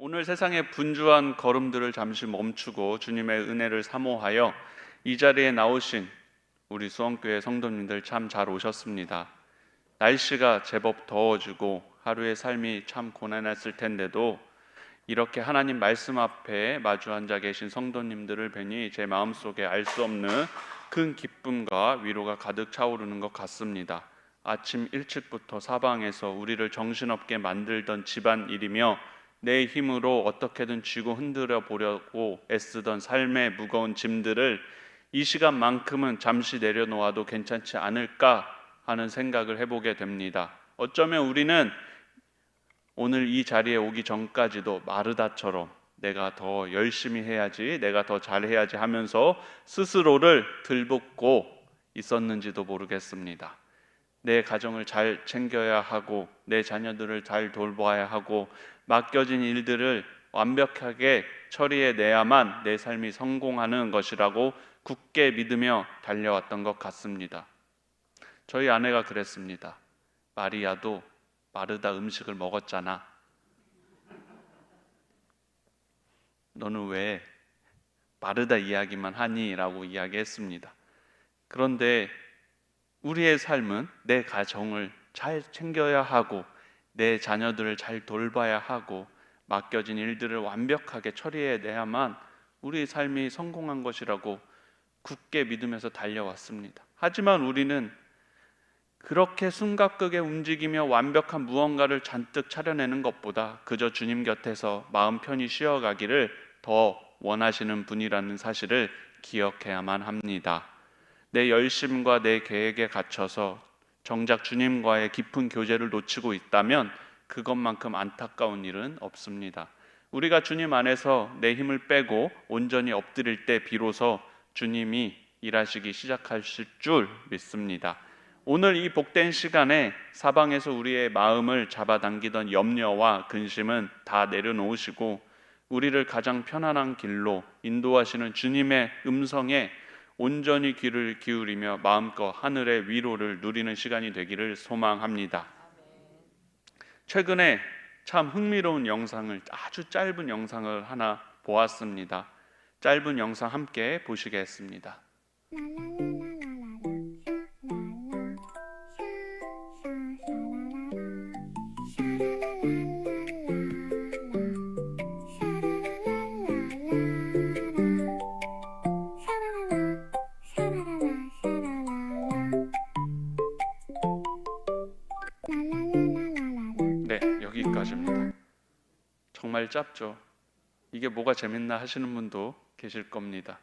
오늘 세상의 분주한 걸음들을 잠시 멈추고 주님의 은혜를 사모하여 이 자리에 나오신 우리 수원교회 성도님들 참 잘 오셨습니다. 날씨가 제법 더워지고 하루의 삶이 참 고난했을 텐데도 이렇게 하나님 말씀 앞에 마주 앉아 계신 성도님들을 뵈니 제 마음속에 알 수 없는 큰 기쁨과 위로가 가득 차오르는 것 같습니다. 아침 일찍부터 사방에서 우리를 정신없게 만들던 집안일이며 내 힘으로 어떻게든 쥐고 흔들어 보려고 애쓰던 삶의 무거운 짐들을 이 시간만큼은 잠시 내려놓아도 괜찮지 않을까 하는 생각을 해보게 됩니다. 어쩌면 우리는 오늘 이 자리에 오기 전까지도 마르다처럼 내가 더 열심히 해야지, 내가 더 잘해야지 하면서 스스로를 들볶고 있었는지도 모르겠습니다. 내 가정을 잘 챙겨야 하고 내 자녀들을 잘 돌봐야 하고 맡겨진 일들을 완벽하게 처리해내야만 내 삶이 성공하는 것이라고 굳게 믿으며 달려왔던 것 같습니다. 저희 아내가 그랬습니다. 마리아도 마르다 음식을 먹었잖아. 너는 왜 마르다 이야기만 하니? 라고 이야기했습니다. 그런데 우리의 삶은 내 가정을 잘 챙겨야 하고 내 자녀들을 잘 돌봐야 하고 맡겨진 일들을 완벽하게 처리해내야만 우리의 삶이 성공한 것이라고 굳게 믿으면서 달려왔습니다. 하지만 우리는 그렇게 숨가쁘게 움직이며 완벽한 무언가를 잔뜩 차려내는 것보다 그저 주님 곁에서 마음 편히 쉬어가기를 더 원하시는 분이라는 사실을 기억해야만 합니다. 내 열심과 내 계획에 갇혀서 정작 주님과의 깊은 교제를 놓치고 있다면 그것만큼 안타까운 일은 없습니다. 우리가 주님 안에서 내 힘을 빼고 온전히 엎드릴 때 비로소 주님이 일하시기 시작하실 줄 믿습니다. 오늘 이 복된 시간에 사방에서 우리의 마음을 잡아당기던 염려와 근심은 다 내려놓으시고 우리를 가장 편안한 길로 인도하시는 주님의 음성에 온전히 귀를 기울이며 마음껏 하늘의 위로를 누리는 시간이 되기를 소망합니다. 최근에 참 흥미로운 영상을, 아주 짧은 영상을 하나 보았습니다. 짧은 영상 함께 보시겠습니다. 네, 여기까지입니다. 정말 짧죠? 이게 뭐가 재밌나 하시는 분도 계실 겁니다.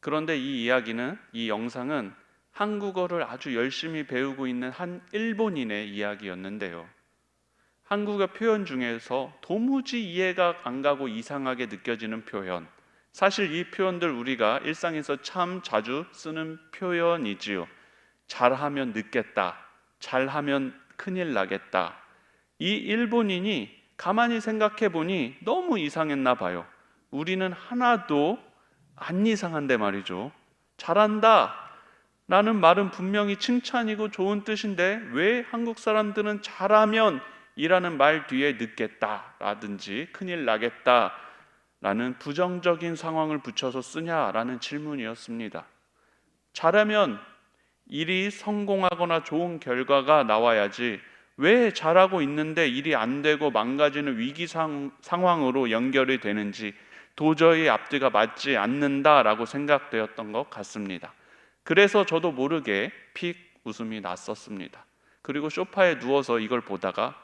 그런데 이 이야기는, 이 영상은 한국어를 아주 열심히 배우고 있는 한 일본인의 이야기였는데요. 한국어 표현 중에서 도무지 이해가 안 가고 이상하게 느껴지는 표현, 사실 이 표현들 우리가 일상에서 참 자주 쓰는 표현이지요. 잘하면 늦겠다, 잘하면 큰일 나겠다. 이 일본인이 가만히 생각해 보니 너무 이상했나 봐요. 우리는 하나도 안 이상한데 말이죠. 잘한다 라는 말은 분명히 칭찬이고 좋은 뜻인데 왜 한국 사람들은 잘하면 이라는 말 뒤에 늦겠다 라든지 큰일 나겠다 라는 부정적인 상황을 붙여서 쓰냐라는 질문이었습니다. 잘하면 일이 성공하거나 좋은 결과가 나와야지 왜 잘하고 있는데 일이 안 되고 망가지는 위기 상황으로 연결이 되는지 도저히 앞뒤가 맞지 않는다라고 생각되었던 것 같습니다. 그래서 저도 모르게 픽 웃음이 났었습니다. 그리고 소파에 누워서 이걸 보다가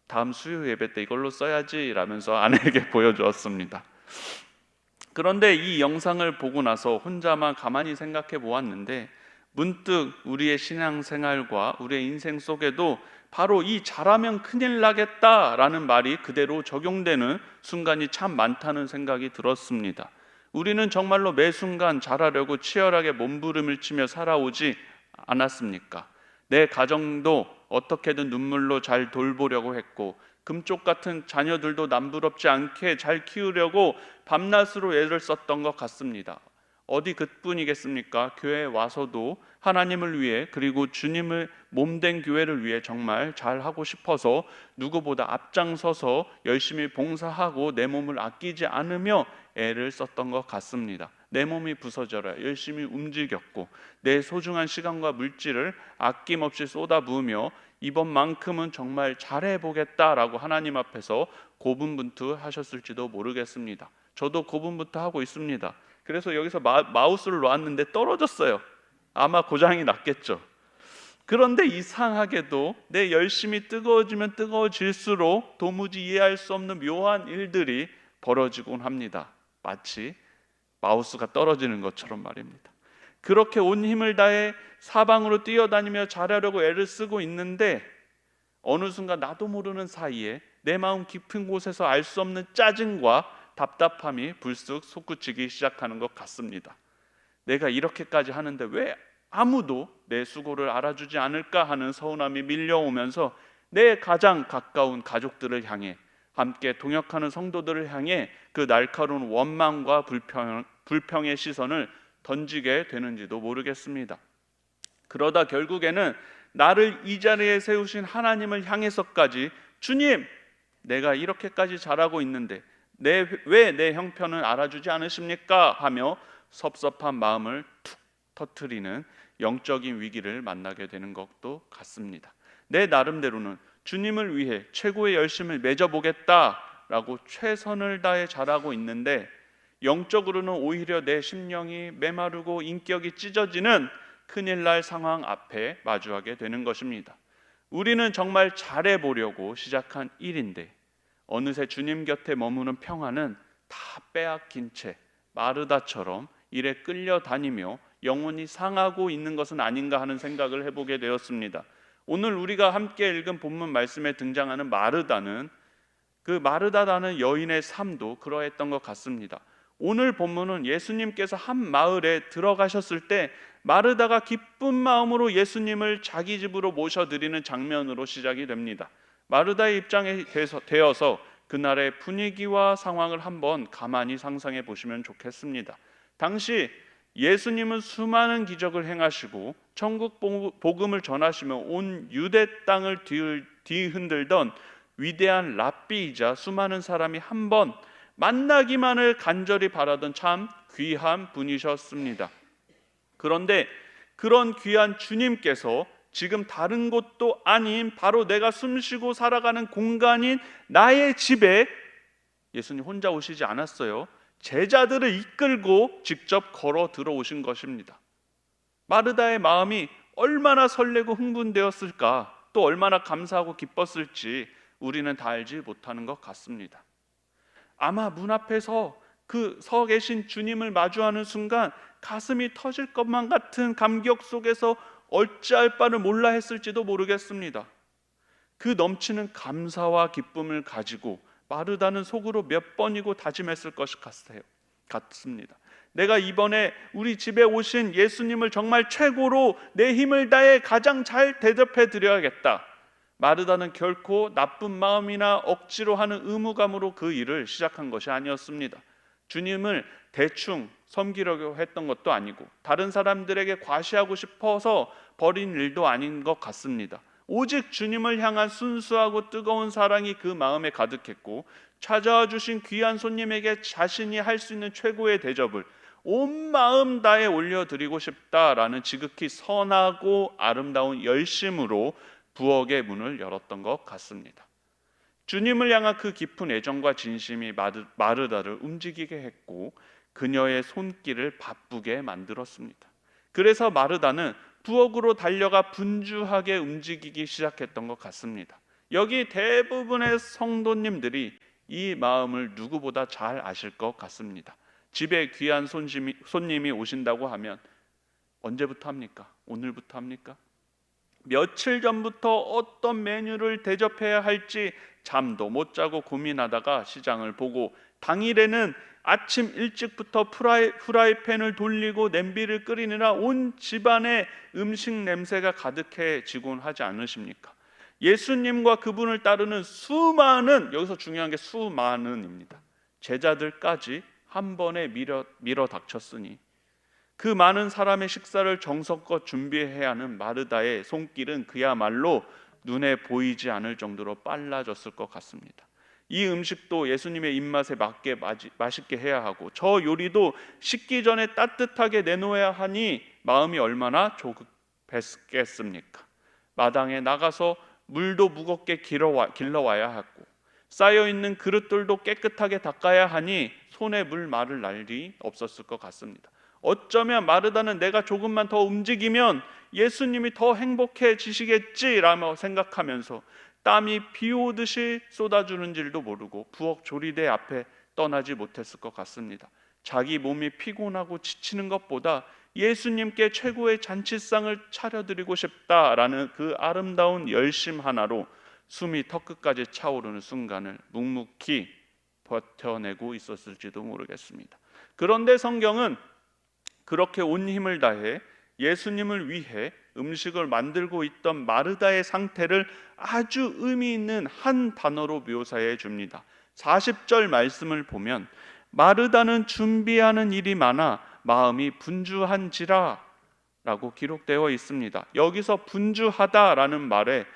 다음 수요 예배 때 이걸로 써야지 라면서 아내에게 보여주었습니다. 그런데 이 영상을 보고 나서 혼자만 가만히 생각해 보았는데 문득 우리의 신앙생활과 우리의 인생 속에도 바로 이 잘하면 큰일 나겠다라는 말이 그대로 적용되는 순간이 참 많다는 생각이 들었습니다. 우리는 정말로 매 순간 잘하려고 치열하게 몸부림을 치며 살아오지 않았습니까? 내 가정도 어떻게든 눈물로 잘 돌보려고 했고 금쪽 같은 자녀들도 남부럽지 않게 잘 키우려고 밤낮으로 애를 썼던 것 같습니다. 어디 그뿐이겠습니까? 교회에 와서도 하나님을 위해, 그리고 주님을 몸된 교회를 위해 정말 잘하고 싶어서 누구보다 앞장서서 열심히 봉사하고 내 몸을 아끼지 않으며 애를 썼던 것 같습니다. 내 몸이 부서져라 열심히 움직였고 내 소중한 시간과 물질을 아낌없이 쏟아부으며 이번만큼은 정말 잘해보겠다라고 하나님 앞에서 고분분투하셨을지도 모르겠습니다. 저도 고분분투하고 있습니다. 그래서 여기서 마우스를 놨는데 떨어졌어요. 아마 고장이 났겠죠. 그런데 이상하게도 내 열심이 뜨거워지면 뜨거워질수록 도무지 이해할 수 없는 묘한 일들이 벌어지곤 합니다. 마치 마우스가 떨어지는 것처럼 말입니다. 그렇게 온 힘을 다해 사방으로 뛰어다니며 잘하려고 애를 쓰고 있는데 어느 순간 나도 모르는 사이에 내 마음 깊은 곳에서 알 수 없는 짜증과 답답함이 불쑥 솟구치기 시작하는 것 같습니다. 내가 이렇게까지 하는데 왜 아무도 내 수고를 알아주지 않을까 하는 서운함이 밀려오면서 내 가장 가까운 가족들을 향해, 함께 동역하는 성도들을 향해 그 날카로운 원망과 불평의 시선을 던지게 되는지도 모르겠습니다. 그러다 결국에는 나를 이 자리에 세우신 하나님을 향해서까지 주님, 내가 이렇게까지 잘하고 있는데 왜 내 형편을 알아주지 않으십니까? 하며 섭섭한 마음을 툭 터뜨리는 영적인 위기를 만나게 되는 것도 같습니다. 내 나름대로는 주님을 위해 최고의 열심을 맺어보겠다라고 최선을 다해 잘하고 있는데 영적으로는 오히려 내 심령이 메마르고 인격이 찢어지는 큰일 날 상황 앞에 마주하게 되는 것입니다. 우리는 정말 잘해보려고 시작한 일인데 어느새 주님 곁에 머무는 평안은 다 빼앗긴 채 마르다처럼 일에 끌려다니며 영혼이 상하고 있는 것은 아닌가 하는 생각을 해보게 되었습니다. 오늘 우리가 함께 읽은 본문 말씀에 등장하는 마르다는, 그 마르다라는 여인의 삶도 그러했던 것 같습니다. 오늘 본문은 예수님께서 한 마을에 들어가셨을 때 마르다가 기쁜 마음으로 예수님을 자기 집으로 모셔드리는 장면으로 시작이 됩니다. 마르다의 입장에 되어서 그날의 분위기와 상황을 한번 가만히 상상해 보시면 좋겠습니다. 당시 예수님은 수많은 기적을 행하시고 천국 복음을 전하시며 온 유대 땅을 뒤흔들던 위대한 랍비이자 수많은 사람이 한번 만나기만을 간절히 바라던 참 귀한 분이셨습니다. 그런데 그런 귀한 주님께서 지금 다른 곳도 아닌 바로 내가 숨쉬고 살아가는 공간인 나의 집에 예수님 혼자 오시지 않았어요. 제자들을 이끌고 직접 걸어 들어오신 것입니다. 마르다의 마음이 얼마나 설레고 흥분되었을까, 또 얼마나 감사하고 기뻤을지 우리는 다 알지 못하는 것 같습니다. 아마 문 앞에서 그 서 계신 주님을 마주하는 순간 가슴이 터질 것만 같은 감격 속에서 어찌할 바를 몰라 했을지도 모르겠습니다. 그 넘치는 감사와 기쁨을 가지고 마르다는 속으로 몇 번이고 다짐했을 것 같습니다. 내가 이번에 우리 집에 오신 예수님을 정말 최고로 내 힘을 다해 가장 잘 대접해 드려야겠다. 마르다는 결코 나쁜 마음이나 억지로 하는 의무감으로 그 일을 시작한 것이 아니었습니다. 주님을 대충 섬기려고 했던 것도 아니고 다른 사람들에게 과시하고 싶어서 벌인 일도 아닌 것 같습니다. 오직 주님을 향한 순수하고 뜨거운 사랑이 그 마음에 가득했고 찾아와 주신 귀한 손님에게 자신이 할 수 있는 최고의 대접을 온 마음 다해 올려드리고 싶다라는 지극히 선하고 아름다운 열심으로 부엌의 문을 열었던 것 같습니다. 주님을 향한 그 깊은 애정과 진심이 마르다를 움직이게 했고 그녀의 손길을 바쁘게 만들었습니다. 그래서 마르다는 부엌으로 달려가 분주하게 움직이기 시작했던 것 같습니다. 여기 대부분의 성도님들이 이 마음을 누구보다 잘 아실 것 같습니다. 집에 귀한 손님이 오신다고 하면 언제부터 합니까? 오늘부터 합니까? 며칠 전부터 어떤 메뉴를 대접해야 할지 잠도 못 자고 고민하다가 시장을 보고 당일에는 아침 일찍부터 프라이팬을 돌리고 냄비를 끓이느라 온 집안에 음식 냄새가 가득해지곤 하지 않으십니까? 예수님과 그분을 따르는 수많은, 여기서 중요한 게 수많은입니다. 제자들까지 한 번에 밀어 닥쳤으니 그 많은 사람의 식사를 정성껏 준비해야 하는 마르다의 손길은 그야말로 눈에 보이지 않을 정도로 빨라졌을 것 같습니다. 이 음식도 예수님의 입맛에 맞게 맛있게 해야 하고, 저 요리도 식기 전에 따뜻하게 내놓아야 하니 마음이 얼마나 조급했겠습니까? 마당에 나가서 물도 무겁게 길러와야 하고, 쌓여있는 그릇들도 깨끗하게 닦아야 하니 손에 물 마를 날이 없었을 것 같습니다. 어쩌면 마르다는 내가 조금만 더 움직이면 예수님이 더 행복해지시겠지라며 생각하면서 땀이 비 오듯이 쏟아주는 줄도 모르고 부엌 조리대 앞에 떠나지 못했을 것 같습니다. 자기 몸이 피곤하고 지치는 것보다 예수님께 최고의 잔치상을 차려드리고 싶다라는 그 아름다운 열심 하나로 숨이 턱끝까지 차오르는 순간을 묵묵히 버텨내고 있었을지도 모르겠습니다. 그런데 성경은 그렇게 온 힘을 다해 예수님을 위해 음식을 만들고 있던 마르다의 상태를 아주 의미 있는 한 단어로 묘사해 줍니다. 40절 말씀을 보면 마르다는 준비하는 일이 많아 마음이 분주한지라 라고 기록되어 있습니다. 여기서 분주하다라는 말에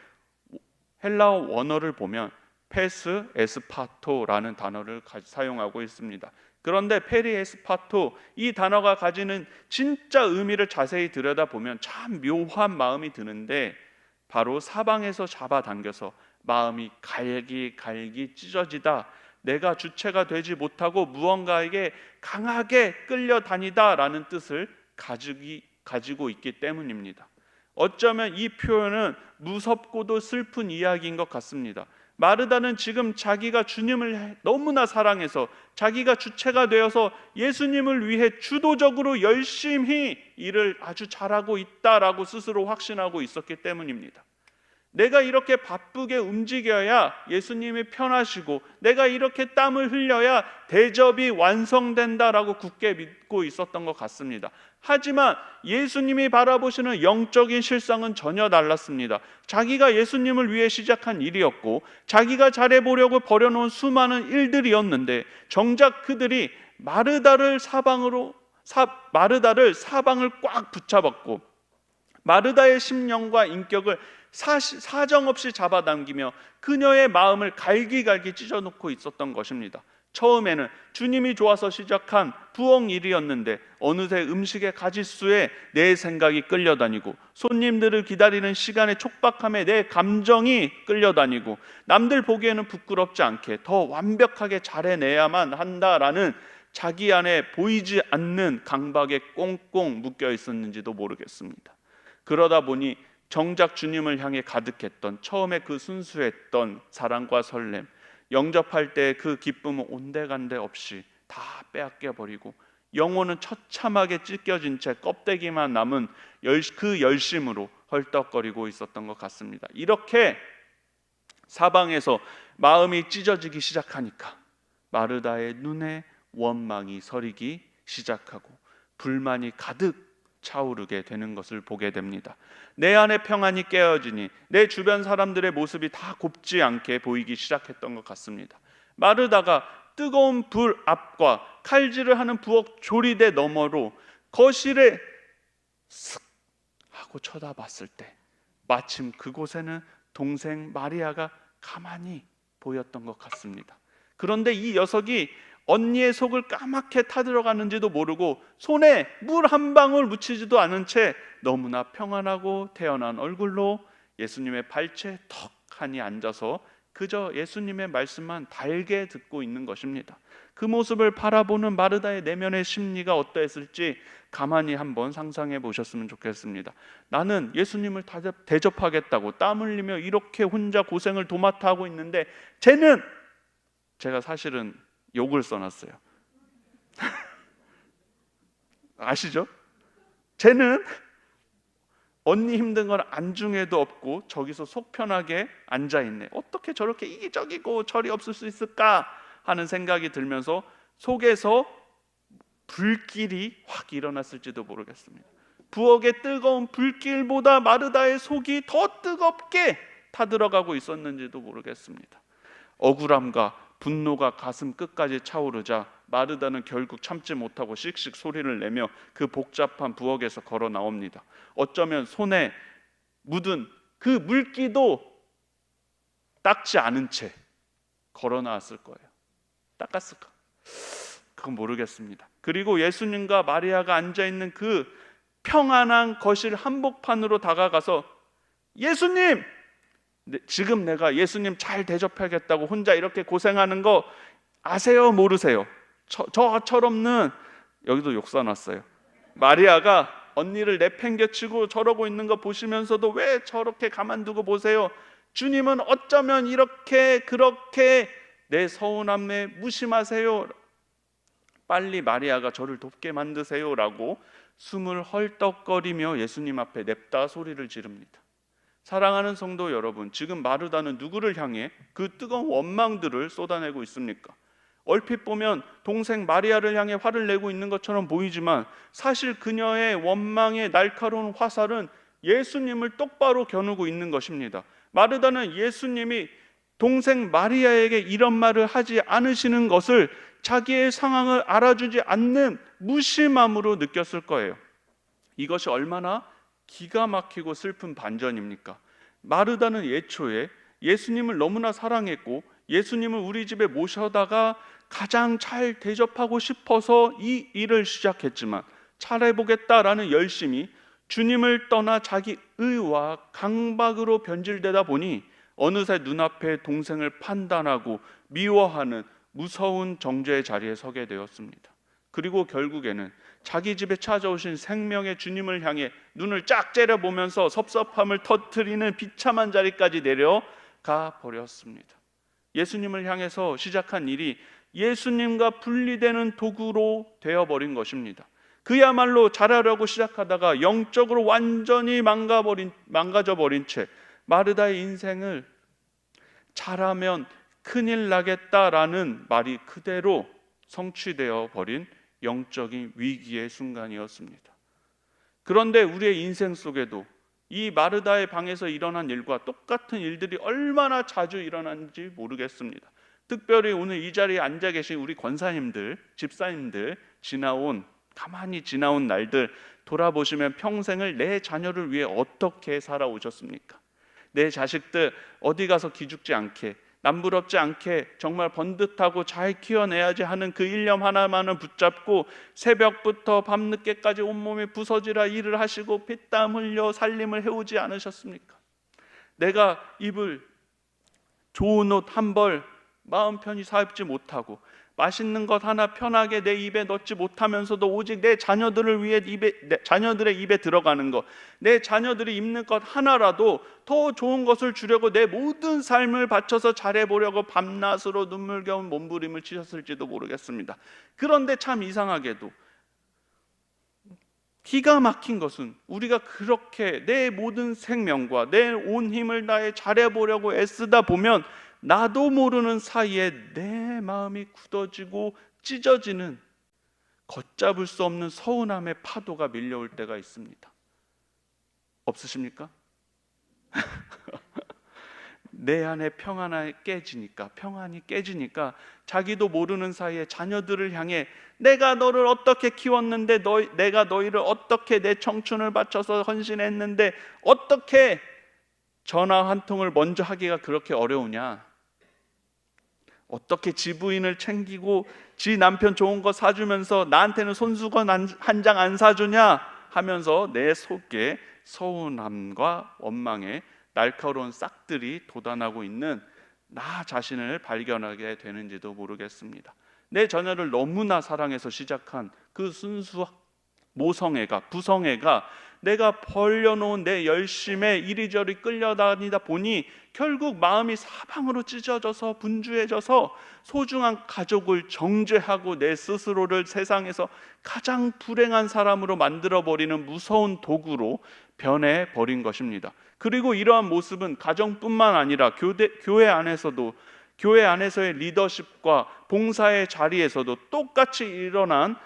헬라어 원어를 보면 페스 에스파토라는 단어를 사용하고 있습니다. 그런데 페리 에스파토, 이 단어가 가지는 진짜 의미를 자세히 들여다보면 참 묘한 마음이 드는데, 바로 사방에서 잡아당겨서 마음이 갈기 찢어지다, 내가 주체가 되지 못하고 무언가에게 강하게 끌려다니다라는 뜻을 가지고 있기 때문입니다. 어쩌면 이 표현은 무섭고도 슬픈 이야기인 것 같습니다. 마르다는 지금 자기가 주님을 너무나 사랑해서 자기가 주체가 되어서 예수님을 위해 주도적으로 열심히 일을 아주 잘하고 있다라고 스스로 확신하고 있었기 때문입니다. 내가 이렇게 바쁘게 움직여야 예수님이 편하시고, 내가 이렇게 땀을 흘려야 대접이 완성된다라고 굳게 믿고 있었던 것 같습니다. 하지만 예수님이 바라보시는 영적인 실상은 전혀 달랐습니다. 자기가 예수님을 위해 시작한 일이었고, 자기가 잘해보려고 버려놓은 수많은 일들이었는데, 정작 그들이 마르다를 사방을 꽉 붙잡았고, 마르다의 심령과 인격을 사정없이 잡아당기며 그녀의 마음을 갈기갈기 찢어놓고 있었던 것입니다. 처음에는 주님이 좋아서 시작한 부엌 일이었는데 어느새 음식의 가짓수에 내 생각이 끌려다니고, 손님들을 기다리는 시간의 촉박함에 내 감정이 끌려다니고, 남들 보기에는 부끄럽지 않게 더 완벽하게 잘해내야만 한다라는 자기 안에 보이지 않는 강박에 꽁꽁 묶여 있었는지도 모르겠습니다. 그러다 보니 정작 주님을 향해 가득했던 처음에 그 순수했던 사랑과 설렘, 영접할 때 그 기쁨은 온데간데 없이 다 빼앗겨 버리고, 영혼은 처참하게 찢겨진 채 껍데기만 남은 그 열심으로 헐떡거리고 있었던 것 같습니다. 이렇게 사방에서 마음이 찢어지기 시작하니까 마르다의 눈에 원망이 서리기 시작하고 불만이 가득 차오르게 되는 것을 보게 됩니다. 내 안에 평안이 깨어지니 내 주변 사람들의 모습이 다 곱지 않게 보이기 시작했던 것 같습니다. 마르다가 뜨거운 불 앞과 칼질을 하는 부엌 조리대 너머로 거실에 슥 하고 쳐다봤을 때 마침 그곳에는 동생 마리아가 가만히 보였던 것 같습니다. 그런데 이 녀석이 언니의 속을 까맣게 타들어가는지도 모르고 손에 물 한 방울 묻히지도 않은 채 너무나 평안하고 태연한 얼굴로 예수님의 발치에 턱하니 앉아서 그저 예수님의 말씀만 달게 듣고 있는 것입니다. 그 모습을 바라보는 마르다의 내면의 심리가 어떠했을지 가만히 한번 상상해 보셨으면 좋겠습니다. 나는 예수님을 대접하겠다고 땀 흘리며 이렇게 혼자 고생을 도맡아 하고 있는데, 쟤는, 제가 사실은 욕을 써놨어요. 아시죠? 쟤는 언니 힘든 건 안중에도 없고 저기서 속 편하게 앉아있네. 어떻게 저렇게 이기적이고 철이 없을 수 있을까 하는 생각이 들면서 속에서 불길이 확 일어났을지도 모르겠습니다. 부엌의 뜨거운 불길보다 마르다의 속이 더 뜨겁게 타들어가고 있었는지도 모르겠습니다. 억울함과 분노가 가슴 끝까지 차오르자 마르다는 결국 참지 못하고 씩씩 소리를 내며 그 복잡한 부엌에서 걸어 나옵니다. 어쩌면 손에 묻은 그 물기도 닦지 않은 채 걸어 나왔을 거예요. 닦았을까? 그건 모르겠습니다. 그리고 예수님과 마리아가 앉아있는 그 평안한 거실 한복판으로 다가가서 예수님! 지금 내가 예수님 잘 대접하겠다고 혼자 이렇게 고생하는 거 아세요? 모르세요? 저처럼는, 여기도 욕 써놨어요. 마리아가 언니를 내팽개치고 저러고 있는 거 보시면서도 왜 저렇게 가만두고 보세요? 주님은 어쩌면 이렇게 그렇게 내 서운함에 무심하세요? 빨리 마리아가 저를 돕게 만드세요 라고 숨을 헐떡거리며 예수님 앞에 냅다 소리를 지릅니다. 사랑하는 성도 여러분, 지금 마르다는 누구를 향해 그 뜨거운 원망들을 쏟아내고 있습니까? 얼핏 보면 동생 마리아를 향해 화를 내고 있는 것처럼 보이지만 사실 그녀의 원망의 날카로운 화살은 예수님을 똑바로 겨누고 있는 것입니다. 마르다는 예수님이 동생 마리아에게 이런 말을 하지 않으시는 것을 자기의 상황을 알아주지 않는 무심함으로 느꼈을 거예요. 이것이 얼마나 기가 막히고 슬픈 반전입니까? 마르다는 예초에 예수님을 너무나 사랑했고 예수님을 우리 집에 모셔다가 가장 잘 대접하고 싶어서 이 일을 시작했지만 잘해보겠다라는 열심이 주님을 떠나 자기 의와 강박으로 변질되다 보니 어느새 눈앞에 동생을 판단하고 미워하는 무서운 정죄의 자리에 서게 되었습니다. 그리고 결국에는 자기 집에 찾아오신 생명의 주님을 향해 눈을 쫙 째려보면서 섭섭함을 터뜨리는 비참한 자리까지 내려가 버렸습니다. 예수님을 향해서 시작한 일이 예수님과 분리되는 도구로 되어버린 것입니다. 그야말로 잘하려고 시작하다가 영적으로 완전히 망가져버린 채 마르다의 인생을 잘하면 큰일 나겠다라는 말이 그대로 성취되어 버린 영적인 위기의 순간이었습니다. 그런데 우리의 인생 속에도 이 마르다의 방에서 일어난 일과 똑같은 일들이 얼마나 자주 일어나는지 모르겠습니다. 특별히 오늘 이 자리에 앉아 계신 우리 권사님들, 집사님들 가만히 지나온 날들 돌아보시면 평생을 내 자녀를 위해 어떻게 살아오셨습니까? 내 자식들 어디 가서 기죽지 않게, 남부럽지 않게 정말 번듯하고 잘 키워내야지 하는 그 일념 하나만을 붙잡고 새벽부터 밤늦게까지 온몸이 부서지라 일을 하시고 피땀 흘려 살림을 해오지 않으셨습니까? 내가 입을 좋은 옷 한 벌 마음 편히 사입지 못하고 맛있는 것 하나 편하게 내 입에 넣지 못하면서도 오직 내 자녀들을 위해 자녀들의 입에 들어가는 것, 내 자녀들이 입는 것 하나라도 더 좋은 것을 주려고 내 모든 삶을 바쳐서 잘해보려고 밤낮으로 눈물겨운 몸부림을 치셨을지도 모르겠습니다. 그런데 참 이상하게도 기가 막힌 것은 우리가 그렇게 내 모든 생명과 내 온 힘을 다해 잘해보려고 애쓰다 보면 나도 모르는 사이에 내 마음이 굳어지고 찢어지는 걷잡을 수 없는 서운함의 파도가 밀려올 때가 있습니다. 없으십니까? 내 안에 평안이 깨지니까 자기도 모르는 사이에 자녀들을 향해 내가 너를 어떻게 키웠는데 내가 너희를 어떻게 내 청춘을 바쳐서 헌신했는데 어떻게 전화 한 통을 먼저 하기가 그렇게 어려우냐? 어떻게 지부인을 챙기고 지 남편 좋은 거 사주면서 나한테는 손수건 한 장 안 사주냐 하면서 내 속에 서운함과 원망에 날카로운 싹들이 돋아나고 있는 나 자신을 발견하게 되는지도 모르겠습니다. 내 자녀를 너무나 사랑해서 시작한 그 순수 부성애가 내가 벌려놓은 내 열심에 이리저리 끌려다니다 보니 결국 마음이 사방으로 찢어져서 분주해져서 소중한 가족을 정죄하고 내 스스로를 세상에서 가장 불행한 사람으로 만들어버리는 무서운 도구로 변해버린 것입니다. 그리고 이러한 모습은 가정뿐만 아니라 교회 안에서의 리더십과 봉사의 자리에서도 똑같이 일어난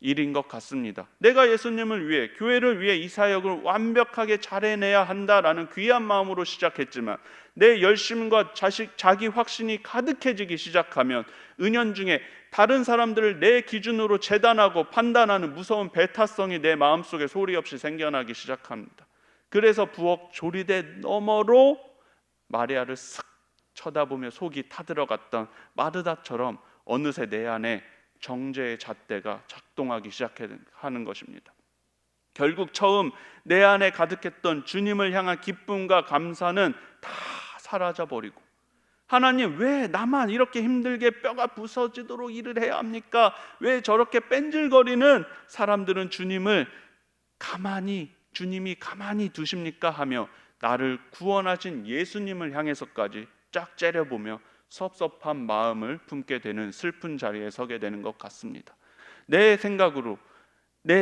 일인 것 같습니다. 내가 예수님을 위해, 교회를 위해 이 사역을 완벽하게 잘 해내야 한다라는 귀한 마음으로 시작했지만 내 열심과 자기 확신이 가득해지기 시작하면 은연중에 다른 사람들을 내 기준으로 재단하고 판단하는 무서운 배타성이 내 마음속에 소리 없이 생겨나기 시작합니다. 그래서 부엌 조리대 너머로 마리아를 쓱 쳐다보며 속이 타들어갔던 마르다처럼 어느새 내 안에 정죄의 잣대가 작동하기 시작하는 것입니다. 결국 처음 내 안에 가득했던 주님을 향한 기쁨과 감사는 다 사라져버리고, 하나님 왜 나만 이렇게 힘들게 뼈가 부서지도록 일을 해야 합니까? 왜 저렇게 뺀질거리는 사람들은 주님이 가만히 두십니까? 하며 나를 구원하신 예수님을 향해서까지 쫙 째려보며 섭섭한 마음을 품게 되는 슬픈 자리에 서게 되는 것 같습니다. 내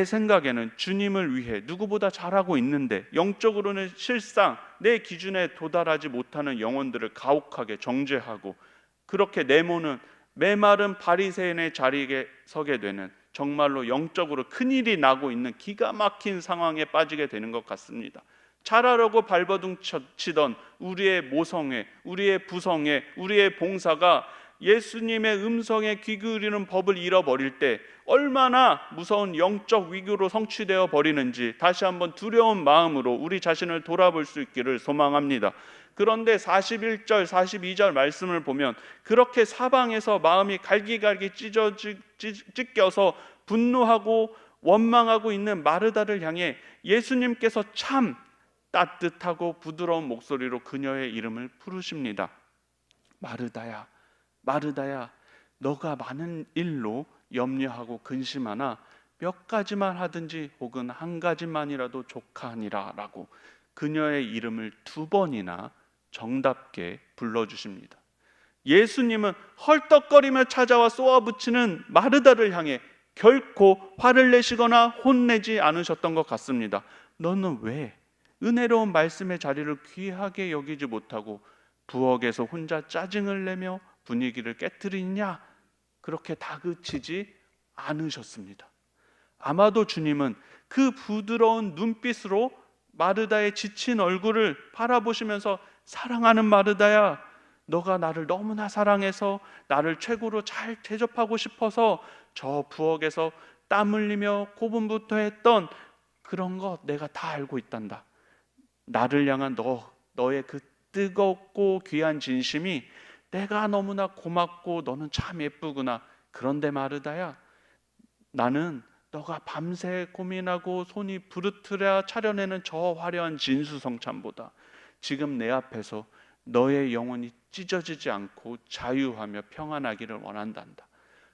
생각에는 주님을 위해 누구보다 잘하고 있는데 영적으로는 실상 내 기준에 도달하지 못하는 영혼들을 가혹하게 정죄하고, 그렇게 내모는 메마른 바리새인의 자리에 서게 되는, 정말로 영적으로 큰일이 나고 있는 기가 막힌 상황에 빠지게 되는 것 같습니다. 잘하려고 발버둥 치던 우리의 모성애, 우리의 부성애, 우리의 봉사가 예수님의 음성에 귀 기울이는 법을 잃어버릴 때 얼마나 무서운 영적 위기로 성취되어 버리는지 다시 한번 두려운 마음으로 우리 자신을 돌아볼 수 있기를 소망합니다. 그런데 41절, 42절 말씀을 보면 그렇게 사방에서 마음이 갈기갈기 찢겨서 분노하고 원망하고 있는 마르다를 향해 예수님께서 참 따뜻하고 부드러운 목소리로 그녀의 이름을 부르십니다. 마르다야, 마르다야, 너가 많은 일로 염려하고 근심하나 몇 가지만 하든지 혹은 한 가지만이라도 족하니라 라고 그녀의 이름을 2번이나 정답게 불러주십니다. 예수님은 헐떡거리며 찾아와 쏘아붙이는 마르다를 향해 결코 화를 내시거나 혼내지 않으셨던 것 같습니다. 너는 왜 은혜로운 말씀의 자리를 귀하게 여기지 못하고 부엌에서 혼자 짜증을 내며 분위기를 깨트리냐? 그렇게 다그치지 않으셨습니다. 아마도 주님은 그 부드러운 눈빛으로 마르다의 지친 얼굴을 바라보시면서 사랑하는 마르다야, 너가 나를 너무나 사랑해서 나를 최고로 잘 대접하고 싶어서 저 부엌에서 땀 흘리며 고분부터했던 그런 거 내가 다 알고 있단다. 나를 향한 너의 그 뜨겁고 귀한 진심이 내가 너무나 고맙고 너는 참 예쁘구나. 그런데 마르다야, 나는 너가 밤새 고민하고 손이 부르트려 차려내는 저 화려한 진수성찬보다 지금 내 앞에서 너의 영혼이 찢어지지 않고 자유하며 평안하기를 원한단다.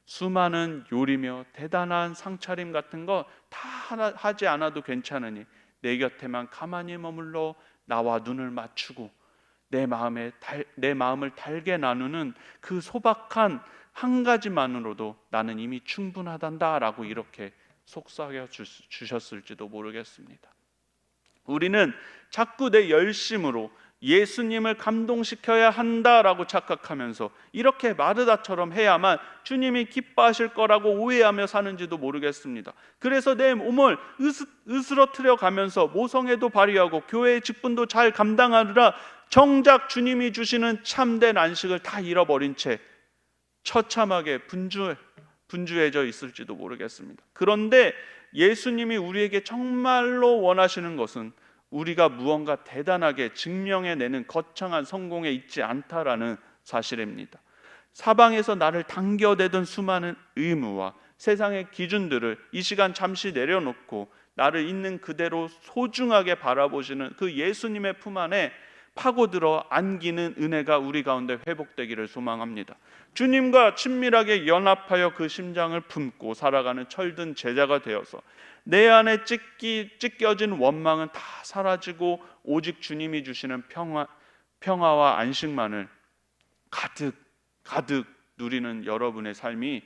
수많은 요리며 대단한 상차림 같은 거 다 하지 않아도 괜찮으니 내 곁에만 가만히 머물러 나와 눈을 맞추고 내 마음을 달게 나누는 그 소박한 한 가지만으로도 나는 이미 충분하단다 라고 이렇게 속삭여 주셨을지도 모르겠습니다. 우리는 자꾸 내 열심으로 예수님을 감동시켜야 한다라고 착각하면서 이렇게 마르다처럼 해야만 주님이 기뻐하실 거라고 오해하며 사는지도 모르겠습니다. 그래서 내 몸을 으스러뜨려 가면서 모성애도 발휘하고 교회의 직분도 잘 감당하느라 정작 주님이 주시는 참된 안식을 다 잃어버린 채 처참하게 분주해져 있을지도 모르겠습니다. 그런데 예수님이 우리에게 정말로 원하시는 것은 우리가 무언가 대단하게 증명해내는 거창한 성공에 있지 않다라는 사실입니다. 사방에서 나를 당겨대던 수많은 의무와 세상의 기준들을 이 시간 잠시 내려놓고 나를 있는 그대로 소중하게 바라보시는 그 예수님의 품 안에 파고들어 안기는 은혜가 우리 가운데 회복되기를 소망합니다. 주님과 친밀하게 연합하여 그 심장을 품고 살아가는 철든 제자가 되어서 내 안에 찢겨진 원망은 다 사라지고 오직 주님이 주시는 평화와 안식만을 가득 누리는 여러분의 삶이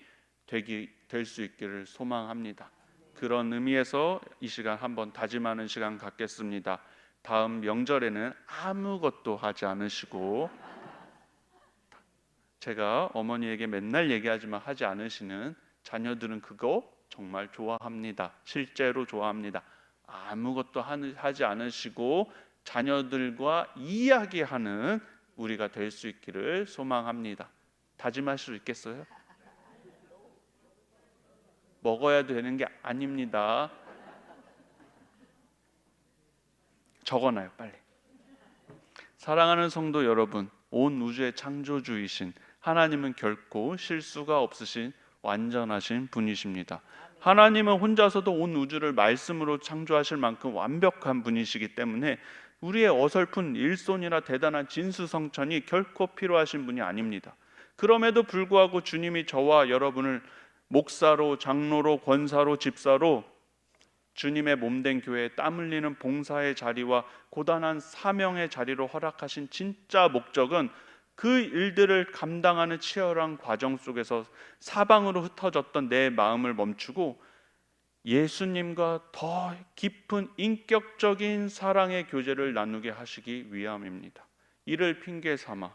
될 수 있기를 소망합니다. 그런 의미에서 이 시간 한번 다짐하는 시간 갖겠습니다. 다음 명절에는 아무것도 하지 않으시고, 제가 어머니에게 맨날 얘기하지만 하지 않으시는 자녀들은 그거 정말 좋아합니다. 실제로 좋아합니다. 아무것도 하지 않으시고 자녀들과 이야기하는 우리가 될 수 있기를 소망합니다. 다짐할 수 있겠어요? 먹어야 되는 게 아닙니다. 적어놔요, 빨리. 사랑하는 성도 여러분, 온 우주의 창조주이신 하나님은 결코 실수가 없으신 완전하신 분이십니다. 하나님은 혼자서도 온 우주를 말씀으로 창조하실 만큼 완벽한 분이시기 때문에 우리의 어설픈 일손이나 대단한 진수성찬이 결코 필요하신 분이 아닙니다. 그럼에도 불구하고 주님이 저와 여러분을 목사로, 장로로, 권사로, 집사로 주님의 몸된 교회에 땀 흘리는 봉사의 자리와 고단한 사명의 자리로 허락하신 진짜 목적은 그 일들을 감당하는 치열한 과정 속에서 사방으로 흩어졌던 내 마음을 멈추고 예수님과 더 깊은 인격적인 사랑의 교제를 나누게 하시기 위함입니다. 이를 핑계 삼아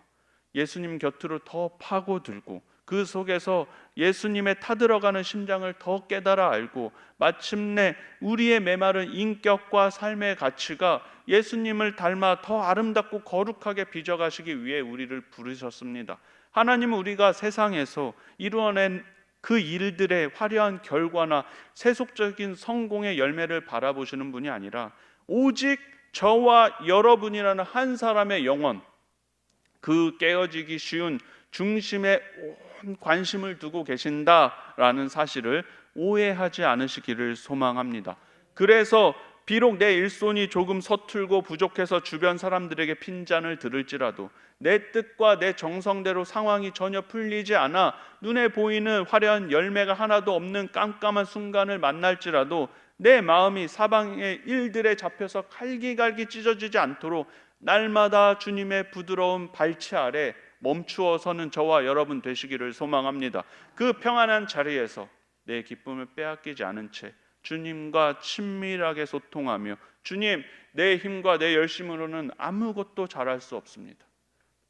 예수님 곁으로 더 파고들고 그 속에서 예수님의 타들어가는 심장을 더 깨달아 알고 마침내 우리의 메마른 인격과 삶의 가치가 예수님을 닮아 더 아름답고 거룩하게 빚어가시기 위해 우리를 부르셨습니다. 하나님은 우리가 세상에서 이루어낸 그 일들의 화려한 결과나 세속적인 성공의 열매를 바라보시는 분이 아니라 오직 저와 여러분이라는 한 사람의 영혼, 그 깨어지기 쉬운 중심에 온 관심을 두고 계신다라는 사실을 오해하지 않으시기를 소망합니다. 그래서 비록 내 일손이 조금 서툴고 부족해서 주변 사람들에게 핀잔을 들을지라도 내 뜻과 내 정성대로 상황이 전혀 풀리지 않아 눈에 보이는 화려한 열매가 하나도 없는 깜깜한 순간을 만날지라도 내 마음이 사방의 일들에 잡혀서 갈기갈기 찢어지지 않도록 날마다 주님의 부드러운 발치 아래 멈추어서는 저와 여러분 되시기를 소망합니다. 그 평안한 자리에서 내 기쁨을 빼앗기지 않은 채 주님과 친밀하게 소통하며 주님, 내 힘과 내 열심으로는 아무것도 잘할 수 없습니다.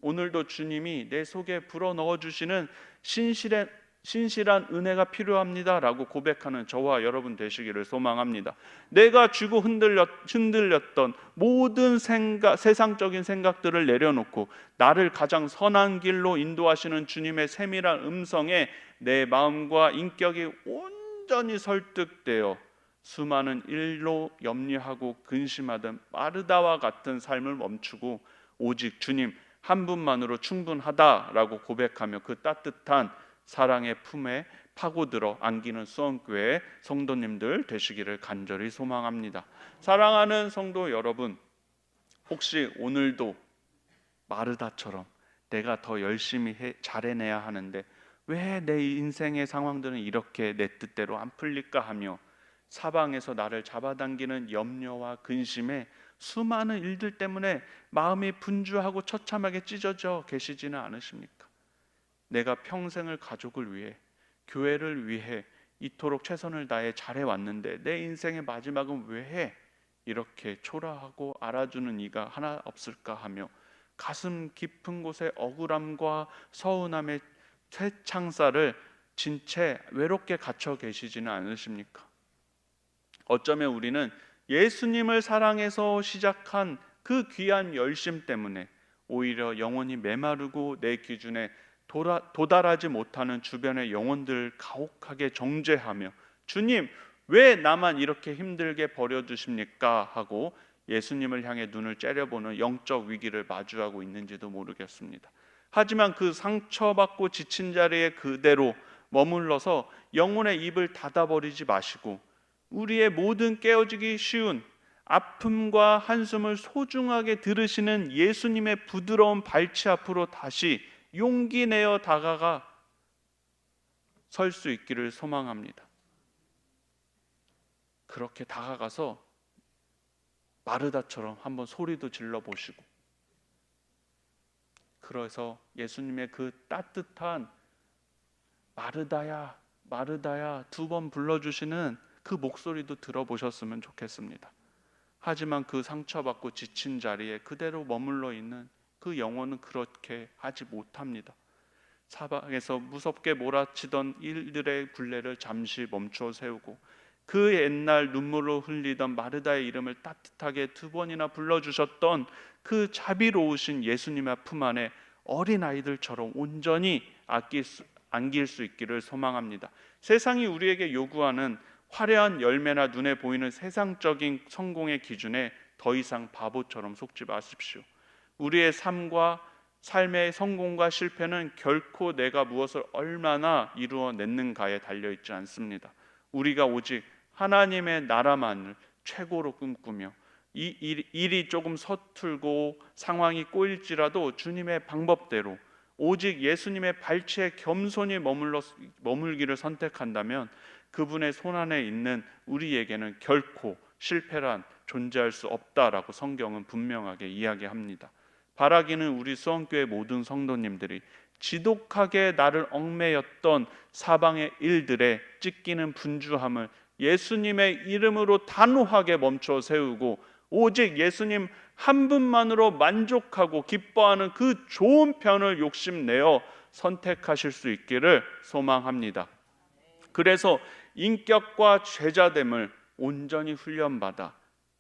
오늘도 주님이 내 속에 불어넣어 주시는 신실한 은혜가 필요합니다 라고 고백하는 저와 여러분 되시기를 소망합니다. 내가 쥐고 흔들렸던 모든 세상적인 생각들을 내려놓고 나를 가장 선한 길로 인도하시는 주님의 세밀한 음성에 내 마음과 인격이 온전히 설득되어 수많은 일로 염려하고 근심하던 마르다와 같은 삶을 멈추고 오직 주님 한 분만으로 충분하다라고 고백하며 그 따뜻한 사랑의 품에 파고들어 안기는 수원교회 성도님들 되시기를 간절히 소망합니다. 사랑하는 성도 여러분, 혹시 오늘도 마르다처럼 내가 더 열심히 잘해내야 하는데 왜 내 인생의 상황들은 이렇게 내 뜻대로 안 풀릴까 하며 사방에서 나를 잡아당기는 염려와 근심에 수많은 일들 때문에 마음이 분주하고 처참하게 찢어져 계시지는 않으십니까? 내가 평생을 가족을 위해, 교회를 위해 이토록 최선을 다해 잘해왔는데 내 인생의 마지막은 왜 이렇게 초라하고 알아주는 이가 하나 없을까 하며 가슴 깊은 곳에 억울함과 서운함의 쇠창살을 진 채 외롭게 갇혀 계시지는 않으십니까? 어쩌면 우리는 예수님을 사랑해서 시작한 그 귀한 열심 때문에 오히려 영혼이 메마르고 내 기준에 도달하지 못하는 주변의 영혼들을 가혹하게 정죄하며 주님 왜 나만 이렇게 힘들게 버려두십니까? 하고 예수님을 향해 눈을 째려보는 영적 위기를 마주하고 있는지도 모르겠습니다. 하지만 그 상처받고 지친 자리에 그대로 머물러서 영혼의 입을 닫아버리지 마시고 우리의 모든 깨어지기 쉬운 아픔과 한숨을 소중하게 들으시는 예수님의 부드러운 발치 앞으로 다시 용기 내어 다가가 설 수 있기를 소망합니다. 그렇게 다가가서 마르다처럼 한번 소리도 질러 보시고 그래서 예수님의 그 따뜻한 마르다야 마르다야 2번 불러주시는 그 목소리도 들어보셨으면 좋겠습니다. 하지만 그 상처받고 지친 자리에 그대로 머물러 있는 그 영혼은 그렇게 하지 못합니다. 사방에서 무섭게 몰아치던 일들의 굴레를 잠시 멈춰 세우고 그 옛날 눈물로 흘리던 마르다의 이름을 따뜻하게 2번이나 불러주셨던 그 자비로우신 예수님의 품 안에 어린아이들처럼 온전히 안길 수 있기를 소망합니다. 세상이 우리에게 요구하는 화려한 열매나 눈에 보이는 세상적인 성공의 기준에 더 이상 바보처럼 속지 마십시오. 우리의 삶의 성공과 실패는 결코 내가 무엇을 얼마나 이루어냈는가에 달려있지 않습니다. 우리가 오직 하나님의 나라만을 최고로 꿈꾸며 이 일이 조금 서툴고 상황이 꼬일지라도 주님의 방법대로 오직 예수님의 발치에 겸손히 머물기를 선택한다면 그분의 손안에 있는 우리에게는 결코 실패란 존재할 수 없다라고 성경은 분명하게 이야기합니다. 바라기는 우리 수원교회 모든 성도님들이 지독하게 나를 얽매였던 사방의 일들에 찢기는 분주함을 예수님의 이름으로 단호하게 멈춰 세우고 오직 예수님 한 분만으로 만족하고 기뻐하는 그 좋은 편을 욕심내어 선택하실 수 있기를 소망합니다. 그래서 인격과 제자됨을 온전히 훈련받아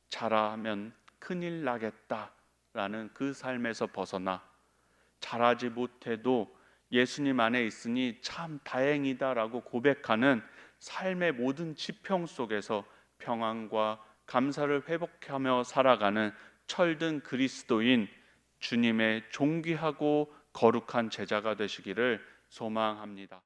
잘하면 큰일 나겠다라는 그 삶에서 벗어나 잘하지 못해도 예수님 안에 있으니 참 다행이다라고 고백하는 삶의 모든 지평 속에서 평안과 감사를 회복하며 살아가는 철든 그리스도인 주님의 존귀하고 거룩한 제자가 되시기를 소망합니다.